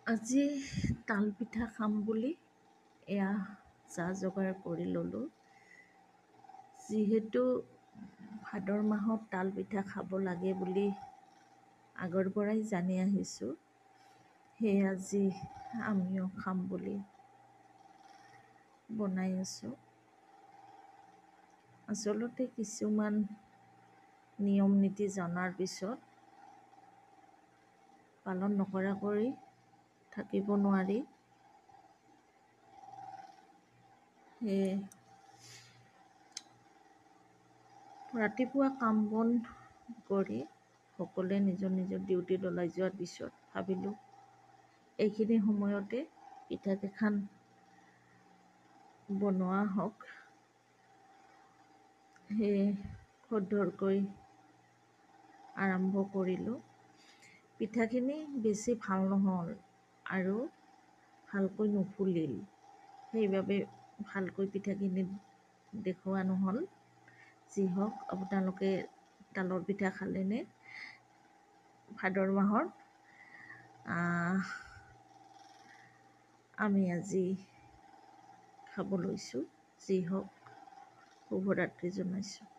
আজি তাল পিঠা খাম বুলি এয়া যা যোগাৰ কৰি ল'লোঁ। যিহেতু ভাদৰ মাহত তাল পিঠা খাব লাগে বুলি আগৰ পৰাই জানি আহিছোঁ, সেয়ে আজি আমিও খাম বুলি বনাই আছোঁ। আচলতে কিছুমান নিয়ম নীতি জনাৰ পিছত পালন নকৰাকৈ থাকিব নোৱাৰি। সেয়ে ৰাতিপুৱা কাম বন কৰি সকলোৱে নিজৰ নিজৰ ডিউটিত ওলাই যোৱাৰ পিছত ভাবিলোঁ এইখিনি সময়তে পিঠাকেইখন বনোৱা হওক। সেয়ে খৰধৰকৈ আৰম্ভ কৰিলোঁ। পিঠাখিনি বেছি ভাল নহ'ল আৰু ভালকৈ নুফুলিল, সেইবাবে ভালকৈ পিঠাখিনি দেখুওৱা নহ'ল। যি হওক, আপোনালোকে তালৰ পিঠা খালেনে ভাদৰ মাহৰ? আমি আজি খাব লৈছোঁ। যি হওক, শুভৰাত্ৰি জনাইছোঁ।